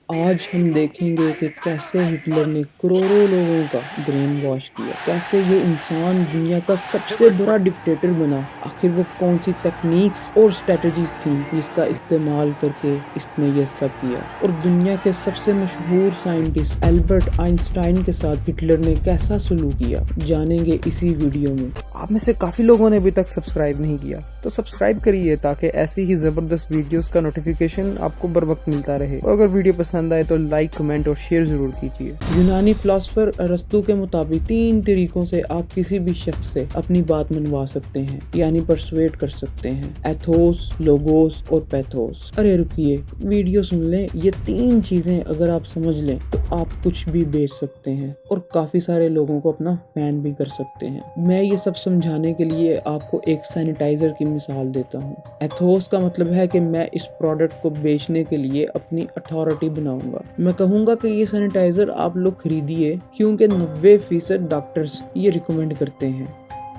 آج ہم دیکھیں گے کہ کیسے ہٹلر نے کروڑوں لوگوں کا برین واش کیا، کیسے یہ انسان دنیا کا سب سے بڑا ڈکٹیٹر بنا۔ آخر وہ کون سی تکنیکس اور سٹریٹجیز تھیں جس کا استعمال کر کے اس نے یہ سب کیا، اور دنیا کے سب سے مشہور سائنٹسٹ البرٹ آئنسٹائن کے ساتھ ہٹلر نے کیسا سلوک کیا، جانیں گے اسی ویڈیو میں۔ آپ میں سے کافی لوگوں نے ابھی تک سبسکرائب نہیں کیا تو سبسکرائب کریے تاکہ ایسی ہی زبردست ویڈیوز کا نوٹیفیکیشن آپ کو بر وقت ملتا رہے، اور اگر ویڈیو پسند آئے تو لائک، کمنٹ اور شیئر ضرور کیجیے۔ یونانی فلاسفر ارسطو کے مطابق 3 طریقوں سے آپ کسی بھی شخص سے اپنی بات منوا سکتے ہیں، یعنی پرسویٹ کر سکتے ہیں: ایتھوس، لوگوس اور پیتھوس۔ ارے رکیے، ویڈیو سن لیں۔ یہ 3 چیزیں اگر آپ سمجھ لیں تو آپ کچھ بھی بیچ سکتے ہیں اور کافی سارے لوگوں کو اپنا فین بھی کر سکتے ہیں۔ میں یہ سب سمجھانے کے لیے آپ کو ایک سینیٹائزر کی مثال دیتا ہوں۔ ایتھوس کا مطلب ہے کہ میں اس پروڈکٹ کو بیچنے کے لیے اپنی اتھارٹی بناؤں گا۔ میں کہوں گا کہ یہ سینیٹائزر آپ لوگ خریدیے کیونکہ 90% ڈاکٹرز یہ ریکمینڈ کرتے ہیں۔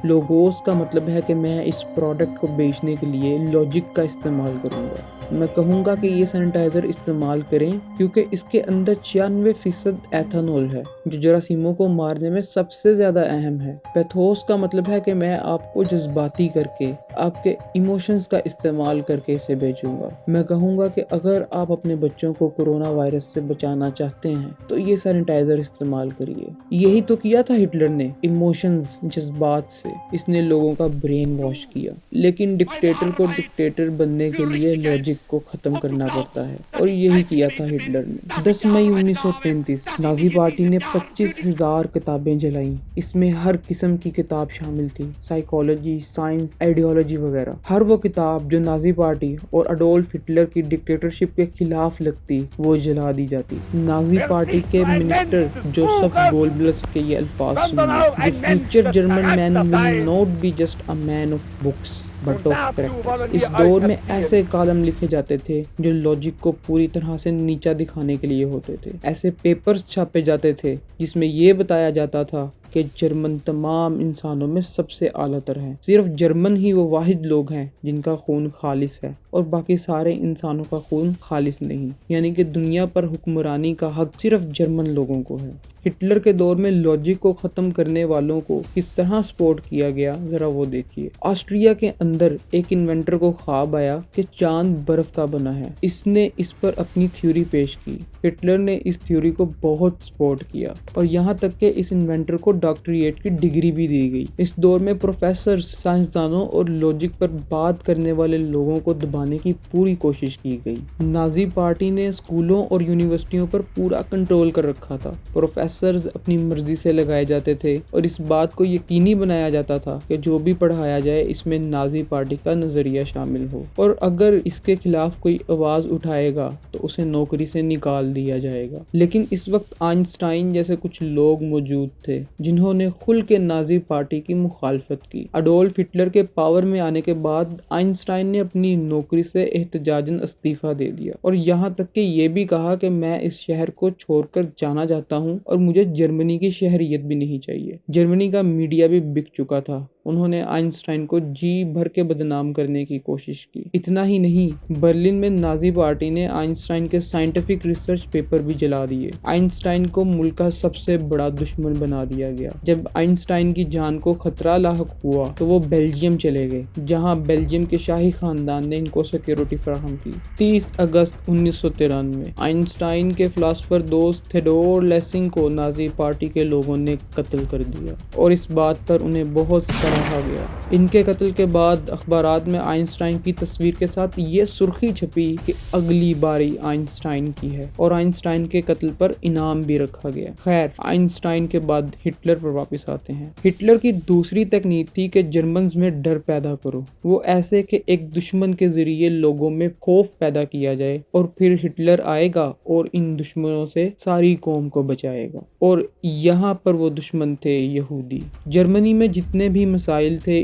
لوگوس کا مطلب ہے کہ میں اس پروڈکٹ کو بیچنے کے لیے لاجک کا استعمال کروں گا۔ میں کہوں گا کہ یہ سینیٹائزر استعمال کریں کیونکہ اس کے اندر 96% ایتھانول ہے جو جراثیموں کو مارنے میں سب سے زیادہ اہم ہے۔ پیتھوس کا مطلب ہے کہ میں آپ کو جذباتی کر کے، آپ کے ایموشنز کا استعمال کر کے اسے بیچوں گا۔ میں کہوں گا کہ اگر آپ اپنے بچوں کو کورونا وائرس سے بچانا چاہتے ہیں تو یہ سینیٹائزر استعمال کریے۔ یہی تو کیا تھا ہٹلر نے، ایموشنز، جذبات سے اس نے لوگوں کا برین واش کیا۔ لیکن ڈکٹیٹر کو ڈکٹیٹر بننے کے لیے لاجک کو ختم کرنا پڑتا ہے، اور یہی کیا تھا ہٹلر نے۔ 10 مئی 1933 نازی پارٹی نے 25,000 کتابیں جلائیں۔ اس میں ہر قسم کی کتاب شامل تھی، سائیکالوجی، سائنس، آئیڈیالوجی وغیرہ۔ ہر وہ کتاب جو نازی پارٹی اور اڈولف ہٹلر کی ڈکٹیٹرشپ کے خلاف لگتی وہ جلا دی جاتی۔ نازی پارٹی کے منسٹر جوزف گولبلس کے یہ الفاظ سنیے: "The future German man will not be just a man of books but of character"۔ اس دور میں ایسے کالم لکھے جاتے تھے جو لاجک کو پوری طرح سے نیچا دکھانے کے لیے ہوتے تھے۔ ایسے پیپرز چھاپے جاتے تھے جس میں یہ بتایا جاتا تھا کہ جرمن تمام انسانوں میں سب سے اعلیٰ تر ہیں، صرف جرمن ہی وہ واحد لوگ ہیں جن کا خون خالص ہے اور باقی سارے انسانوں کا خون خالص نہیں، یعنی کہ دنیا پر حکمرانی کا حق صرف جرمن لوگوں کو ہے۔ ہٹلر کے دور میں لاجک کو ختم کرنے والوں کو کس طرح سپورٹ کیا گیا، ذرا وہ دیکھیے۔ آسٹریا کے اندر ایک انوینٹر کو خواب آیا کہ چاند برف کا بنا ہے۔ اس نے اس پر اپنی تھیوری پیش کی۔ ہٹلر نے اس تھیوری کو بہت سپورٹ کیا اور یہاں تک کہ اس انوینٹر کو ڈاکٹریٹ کی ڈگری بھی دی گئی۔ اس دور میں پروفیسرز، سائنسدانوں اور لاجک پر بات کرنے والے لوگوں کو دبانے کی پوری کوشش کی گئی۔ نازی پارٹی نے اسکولوں اور یونیورسٹیوں پر پورا کنٹرول کر رکھا تھا۔ پروفیسرز اپنی مرضی سے لگائے جاتے تھے اور اس بات کو یقینی بنایا جاتا تھا کہ جو بھی پڑھایا جائے اس میں نازی پارٹی کا نظریہ شامل ہو، اور اگر اس کے خلاف کوئی آواز اٹھائے گا تو اسے نوکری سے نکال دیا جائے گا۔ لیکن اس وقت آئنسٹائن جیسے کچھ لوگ موجود تھے جنہوں نے کھل کے نازی پارٹی کی مخالفت کی۔ اڈولف ہٹلر کے پاور میں آنے کے بعد آئنسٹائن نے اپنی نوکری سے احتجاجاً استعفیٰ دے دیا اور یہاں تک کہ یہ بھی کہا کہ میں اس شہر کو چھوڑ کر جانا چاہتا ہوں اور مجھے جرمنی کی شہریت بھی نہیں چاہیے۔ جرمنی کا میڈیا بھی بک چکا تھا۔ انہوں نے آئنسٹائن کو جی بھر کے بدنام کرنے کی کوشش کی۔ اتنا ہی نہیں، برلن میں نازی پارٹی نے آئنسٹائن کے سائنٹیفک ریسرچ پیپر بھی جلا دیے۔ آئنسٹائن کو ملک کا سب سے بڑا دشمن بنا دیا گیا۔ جب آئنسٹائن کی جان کو خطرہ لاحق ہوا تو وہ بیلجیم چلے گئے، جہاں بیلجیم کے شاہی خاندان نے ان کو سیکیورٹی فراہم کی۔ 30 اگست 1993 آئنسٹائن کے فلاسفر دوست تھیوڈور لیسنگ کو نازی پارٹی کے لوگوں نے قتل کر دیا اور اس بات پر انہیں بہت سراہا گیا۔ ان کے قتل کے بعد اخبارات میں آئنسٹائن کی تصویر کے ساتھ یہ سرخی چھپی کہ اگلی باری آئنسٹائن کی ہے، اور آئنسٹائن کے قتل پر انعام بھی رکھا گیا۔ خیر، آئنسٹائن کے بعد ہٹلر پر واپس آتے ہیں۔ ہٹلر کی دوسری تکنیک تھی کہ جرمنز میں ڈر پیدا کرو، وہ ایسے کہ ایک دشمن کے ذریعے لوگوں میں خوف پیدا کیا جائے اور پھر ہٹلر آئے گا اور ان دشمنوں سے ساری قوم کو بچائے گا، اور یہاں پر وہ دشمن تھے یہودی۔ جرمنی میں جتنے بھی مسائل تھے